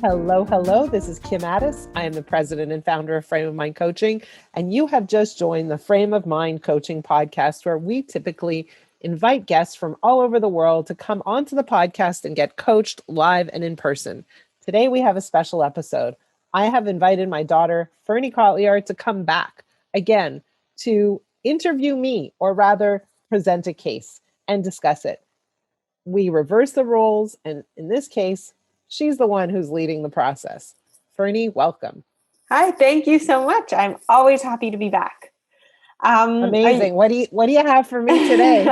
Hello, hello. This is Kim Addis. I am the president and founder of Frame of Mind Coaching, and you have just joined the Frame of Mind Coaching podcast, where we typically invite guests from all over the world to come onto the podcast and get coached live and in person. Today, we have a special episode. I have invited my daughter, Fernekotlyar, to come back again to interview me, or rather present a case and discuss it. We reverse the roles, and in this case, she's the one who's leading the process. Ferne, welcome. Hi, thank you so much. I'm always happy to be back. Amazing. What do you have for me today?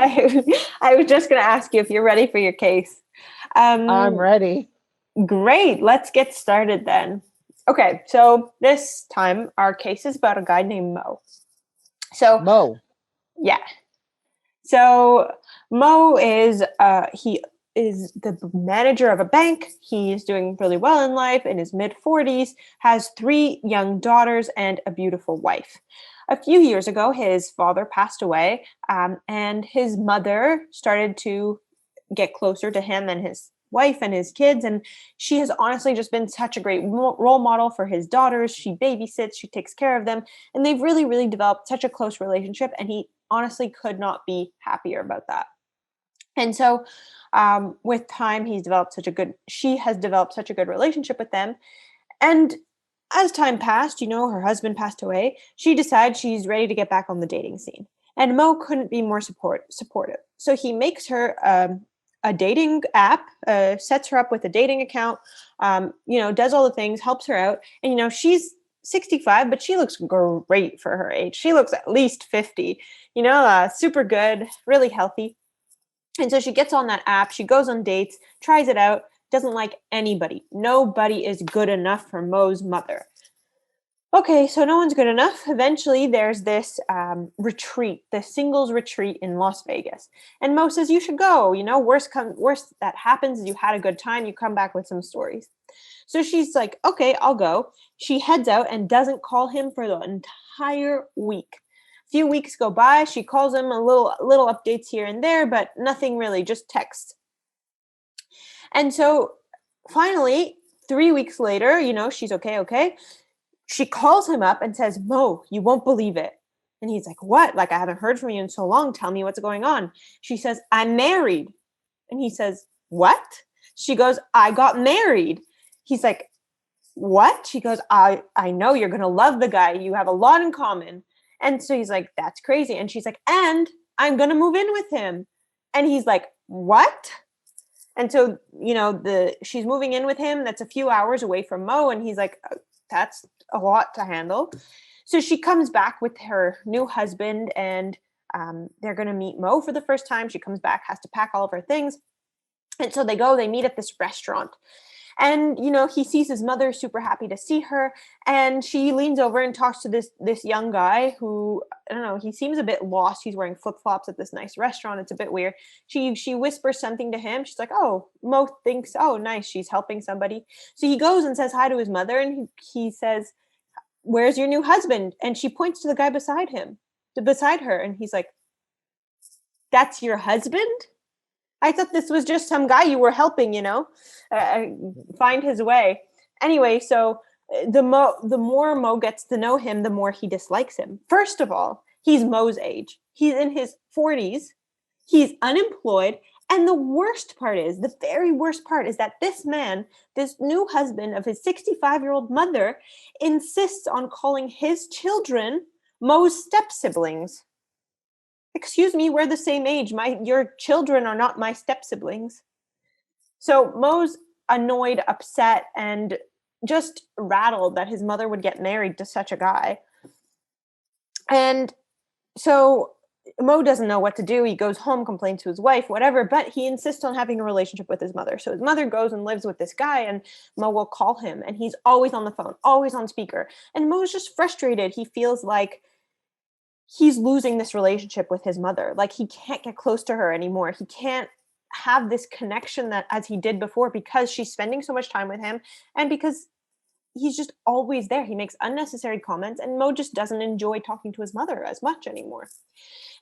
I was just going to ask you if you're ready for your case. I'm ready. Great. Let's get started then. Okay, so this time our case is about a guy named Mo. Mo. Yeah. So Mo is he is the manager of a bank. He's doing really well in life, in his mid-40s, has 3 young daughters and a beautiful wife. A few years ago, his father passed away, and his mother started to get closer to him and his wife and his kids. And she has honestly just been such a great role model for his daughters. She babysits, she takes care of them, and they've really, really developed such a close relationship. And he honestly could not be happier about that. And so with time, she has developed such a good relationship with them. And as time passed, her husband passed away, she decides she's ready to get back on the dating scene. And Mo couldn't be more supportive. So he makes her a dating app, sets her up with a dating account, does all the things, helps her out. And, she's 65, but she looks great for her age. She looks at least 50, super good, really healthy. And so she gets on that app, she goes on dates, tries it out, doesn't like anybody. Nobody is good enough for Mo's mother. Okay, so no one's good enough. Eventually, there's this retreat, the singles retreat in Las Vegas. And Mo says, you should go. Worst that happens is you had a good time. You come back with some stories. So she's like, okay, I'll go. She heads out and doesn't call him for the entire week. Few weeks go by, she calls him, a little updates here and there, but nothing really, just text. And so finally, 3 weeks later, she's okay. She calls him up and says, Mo, you won't believe it. And he's like, what? Like, I haven't heard from you in so long. Tell me what's going on. She says, I'm married. And he says, what? She goes, I got married. He's like, what? She goes, I know you're going to love the guy. You have a lot in common. And so he's like, that's crazy. And she's like, and I'm going to move in with him. And he's like, what? And so, she's moving in with him. That's a few hours away from Mo. And he's like, that's a lot to handle. So she comes back with her new husband, and they're going to meet Mo for the first time. She comes back, has to pack all of her things. And so they meet at this restaurant. And, he sees his mother, super happy to see her. And she leans over and talks to this young guy who, I don't know, he seems a bit lost. He's wearing flip-flops at this nice restaurant. It's a bit weird. She whispers something to him. She's like, oh, Mo thinks, oh, nice, she's helping somebody. So he goes and says hi to his mother. And he says, where's your new husband? And she points to the guy beside her. And he's like, that's your husband? I thought this was just some guy you were helping, find his way. Anyway, so the more Mo gets to know him, the more he dislikes him. First of all, he's Mo's age. He's in his 40s. He's unemployed. And the very worst part is that this man, this new husband of his 65-year-old mother, insists on calling his children Mo's step-siblings. Excuse me, we're the same age. Your children are not my step-siblings. So Mo's annoyed, upset, and just rattled that his mother would get married to such a guy. And so Mo doesn't know what to do. He goes home, complains to his wife, whatever, but he insists on having a relationship with his mother. So his mother goes and lives with this guy, and Mo will call him, and he's always on the phone, always on speaker. And Mo's just frustrated. He feels like he's losing this relationship with his mother. Like, he can't get close to her anymore. He can't have this connection that as he did before, because she's spending so much time with him, and because he's just always there. He makes unnecessary comments, and Mo just doesn't enjoy talking to his mother as much anymore.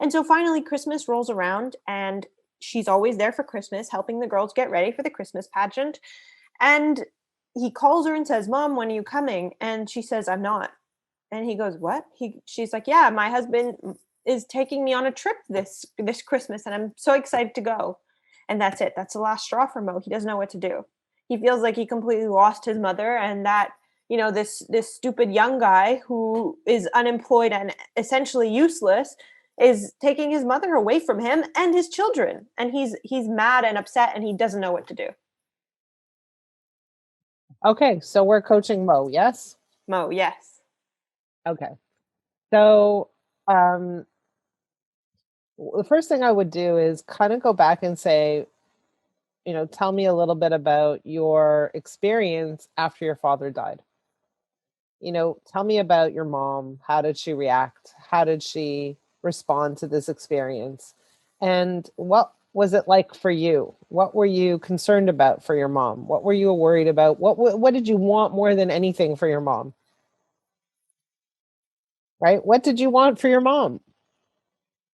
And so finally Christmas rolls around, and she's always there for Christmas, helping the girls get ready for the Christmas pageant. And he calls her and says, "Mom, when are you coming?" And she says, "I'm not." And he goes, "What?" She's like, "Yeah, my husband is taking me on a trip this Christmas, and I'm so excited to go." And that's it. That's the last straw for Mo. He doesn't know what to do. He feels like he completely lost his mother, and that this stupid young guy who is unemployed and essentially useless is taking his mother away from him and his children. And he's mad and upset, and he doesn't know what to do. Okay, so we're coaching Mo, yes? Mo, yes. Okay. So um the first thing I would do is kind of go back and say, tell me a little bit about your experience after your father died. Tell me about your mom. How did she react? How did she respond to this experience? And what was it like for you? What were you concerned about for your mom? What were you worried about? What did you want more than anything for your mom? Right? What did you want for your mom?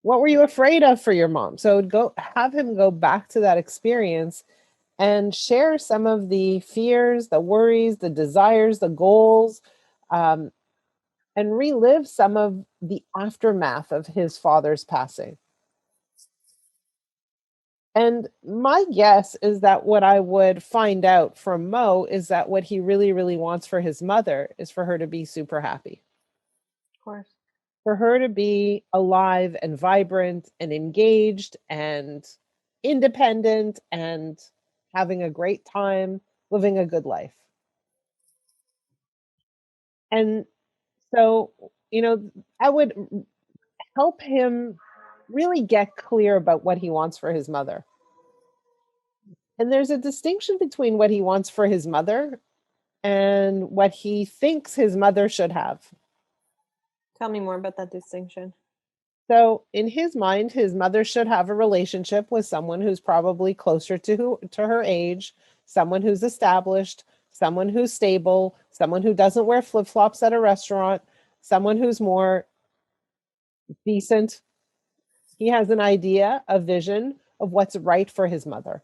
What were you afraid of for your mom? So go have him go back to that experience and share some of the fears, the worries, the desires, the goals, um, and relive some of the aftermath of his father's passing. And my guess is that what I would find out from Mo is that what he really, really wants for his mother is for her to be super happy, Of course. for her to be alive and vibrant and engaged and independent and having a great time, living a good life. And so, I would help him really get clear about what he wants for his mother. And there's a distinction between what he wants for his mother and what he thinks his mother should have. Tell me more about that distinction. So, in his mind, his mother should have a relationship with someone who's probably closer to her age, someone who's established, someone who's stable, someone who doesn't wear flip-flops at a restaurant, someone who's more decent. He has an idea, a vision of what's right for his mother.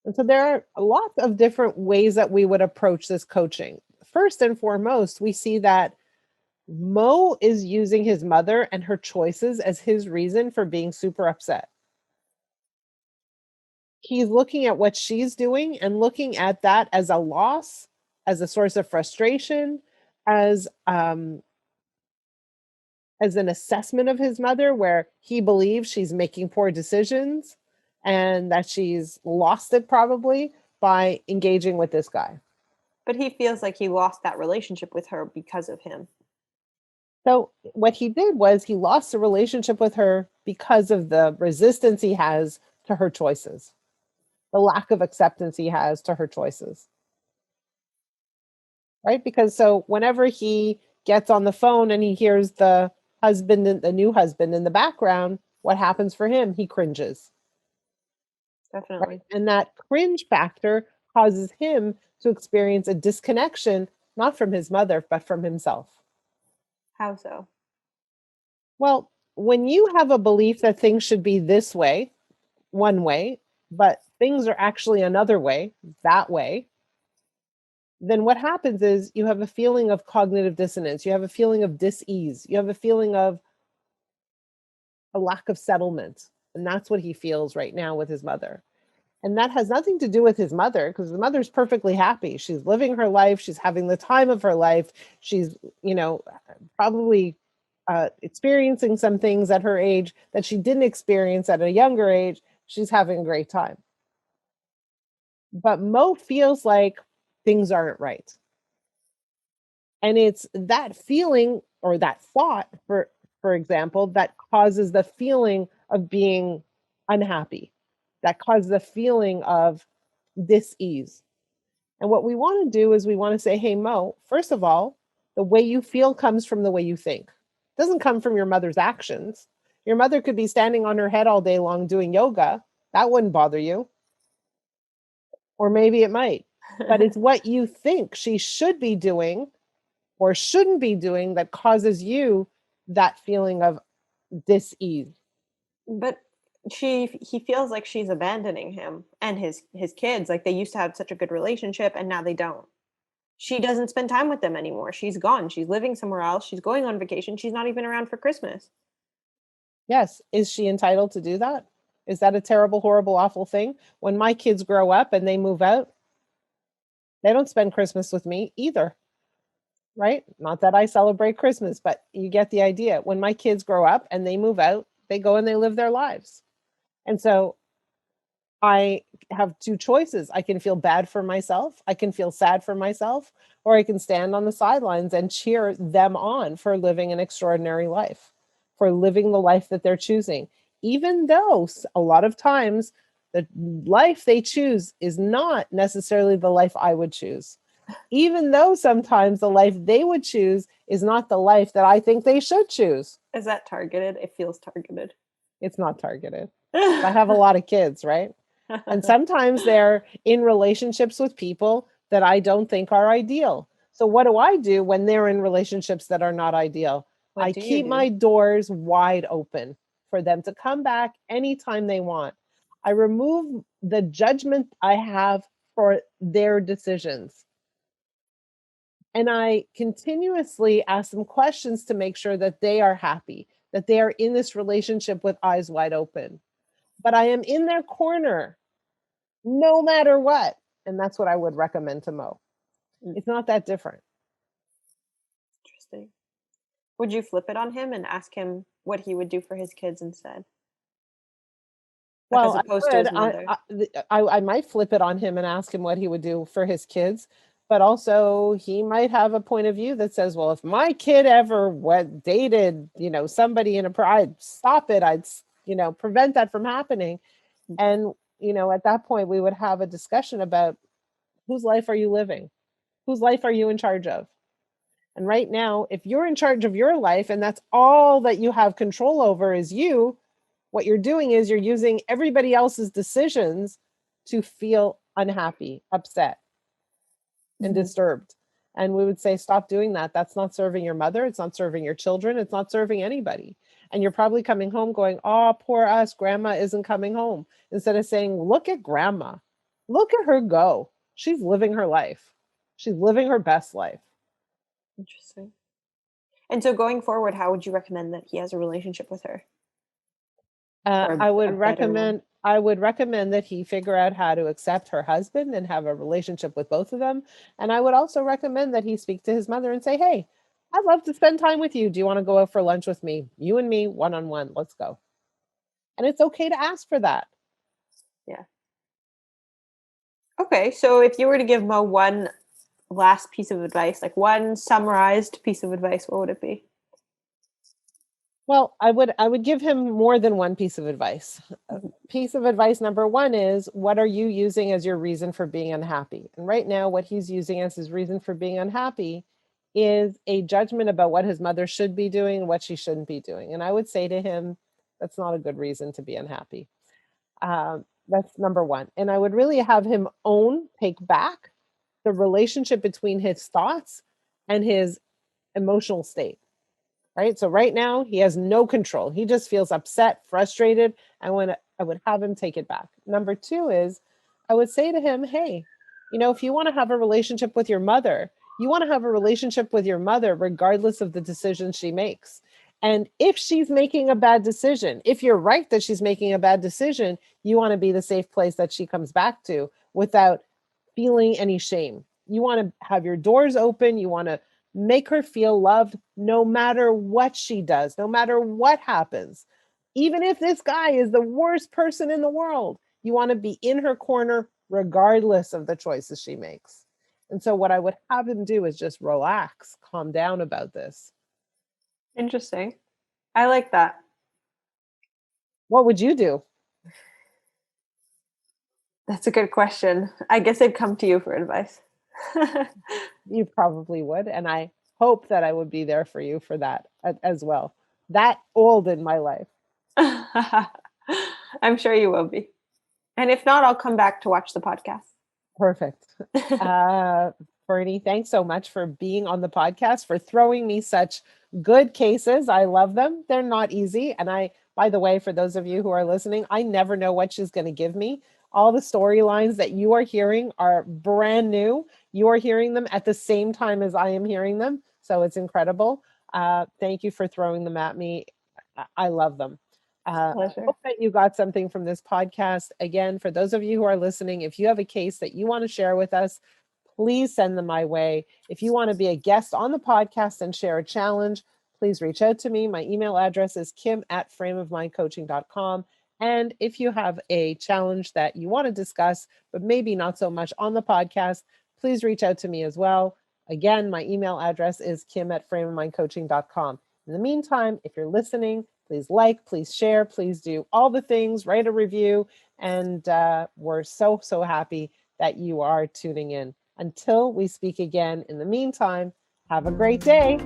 And so there are lots of different ways that we would approach this coaching. First and foremost, we see that Mo is using his mother and her choices as his reason for being super upset. He's looking at what she's doing and looking at that as a loss, as a source of frustration, as as an assessment of his mother where he believes she's making poor decisions and that she's lost it probably by engaging with this guy. But he feels like he lost that relationship with her because of him. So what he did was he lost the relationship with her because of the resistance he has to her choices, the lack of acceptance he has to her choices. Right? Because so whenever he gets on the phone and he hears the husband and the new husband in the background, what happens for him? He cringes. Definitely. Right? And that cringe factor causes him to experience a disconnection, not from his mother, but from himself. How so? Well, when you have a belief that things should be this way, one way, but things are actually another way, that way, then what happens is you have a feeling of cognitive dissonance. You have a feeling of dis-ease. You have a feeling of a lack of settlement. And that's what he feels right now with his mother. And that has nothing to do with his mother because the mother's perfectly happy. She's living her life. She's having the time of her life. She's, probably experiencing some things at her age that she didn't experience at a younger age. She's having a great time. But Mo feels like things aren't right. And it's that feeling or that thought, for example, that causes the feeling of being unhappy, that causes the feeling of dis-ease. And what we want to do is we want to say, hey, Mo, first of all, the way you feel comes from the way you think. It doesn't come from your mother's actions. Your mother could be standing on her head all day long doing yoga. That wouldn't bother you. Or maybe it might. But it's what you think she should be doing or shouldn't be doing that causes you that feeling of dis-ease. But he feels like she's abandoning him and his kids. Like they used to have such a good relationship and now they don't. She doesn't spend time with them anymore. She's gone. She's living somewhere else. She's going on vacation. She's not even around for Christmas. Yes. Is she entitled to do that? Is that a terrible, horrible, awful thing? When my kids grow up and they move out, they don't spend Christmas with me either, right? Not that I celebrate Christmas, but you get the idea. When my kids grow up and they move out, they go and they live their lives. And so I have two choices. I can feel bad for myself, I can feel sad for myself, or I can stand on the sidelines and cheer them on for living an extraordinary life, for living the life that they're choosing. Even though a lot of times the life they choose is not necessarily the life I would choose. Even though sometimes the life they would choose is not the life that I think they should choose. Is that targeted? It feels targeted. It's not targeted. I have a lot of kids, right? And sometimes they're in relationships with people that I don't think are ideal. So what do I do when they're in relationships that are not ideal? What I do you keep do? my doors wide open for them to come back anytime they want. I remove the judgment I have for their decisions. And I continuously ask them questions to make sure that they are happy, that they are in this relationship with eyes wide open. But I am in their corner no matter what. And that's what I would recommend to Mo. Mm. It's not that different. Interesting. Would you flip it on him and ask him what he would do for his kids instead? Like as Well, opposed I to would. his mother. I might flip it on him and ask him what he would do for his kids. But also, he might have a point of view that says, "Well, if my kid ever went dated, somebody in I'd stop it. I'd, prevent that from happening." And at that point, we would have a discussion about whose life are you living, whose life are you in charge of. And right now, if you're in charge of your life and that's all that you have control over is you, what you're doing is you're using everybody else's decisions to feel unhappy, upset, and Mhm. disturbed. And we would say, stop doing that. That's not serving your mother. It's not serving your children. It's not serving anybody. And you're probably coming home going, oh, poor us. Grandma isn't coming home. Instead of saying, look at grandma. Look at her go. She's living her life. She's living her best life. Interesting. And so going forward, how would you recommend that he has a relationship with her? Or I a would better one? recommend that he figure out how to accept her husband and have a relationship with both of them. And I would also recommend that he speak to his mother and say, "Hey, I'd love to spend time with you. Do you want to go out for lunch with me? You and me, one on one. Let's go." And it's okay to ask for that. Yeah. Okay, so if you were to give Mo one last piece of advice, like one summarized piece of advice, what would it be? Well, I would give him more than one piece of advice. Mhm. Piece of advice number one is, what are you using as your reason for being unhappy? And right now, what he's using as his reason for being unhappy is a judgment about what his mother should be doing and what she shouldn't be doing. And I would say to him, that's not a good reason to be unhappy. That's number one. And I would really have him take back the relationship between his thoughts and his emotional state. Right. So right now he has no control. He just feels upset, frustrated. I would have him take it back. Number two is, I would say to him, hey, if you want to have a relationship with your mother, you want to have a relationship with your mother regardless of the decisions she makes. And if she's making a bad decision, if you're right that she's making a bad decision, you want to be the safe place that she comes back to without feeling any shame. You want to have your doors open. You want to make her feel loved no matter what she does, no matter what happens. Even if this guy is the worst person in the world, you want to be in her corner regardless of the choices she makes. And so, what I would have him do is just relax, calm down about this. Interesting. I like that. What would you do? That's a good question. I guess I'd come to you for advice. You probably would. And I hope that I would be there for you for that as well. That old in my life. I'm sure you will be. And if not, I'll come back to watch the podcast. Perfect. Uh, Ferne, thanks so much for being on the podcast, for throwing me such good cases. I love them. They're not easy. And I By the way, for those of you who are listening, I never know what she's going to give me. All the storylines that you are hearing are brand new. You are hearing them at the same time as I am hearing them. So it's incredible. Thank you for throwing them at me. I love them. I Pleasure. hope that you got something from this podcast. Again, for those of you who are listening, if you have a case that you want to share with us, please send them my way. If you want to be a guest on the podcast and share a challenge, please reach out to me. My email address is kim@frameofmindcoaching.com. And if you have a challenge that you want to discuss, but maybe not so much on the podcast, please reach out to me as well. Again, my email address is kim@frameofmindcoaching.com. In the meantime, if you're listening, please like, please share, please do all the things, write a review. And we're so, so happy that you are tuning in. Until we speak again, in the meantime, have a great day.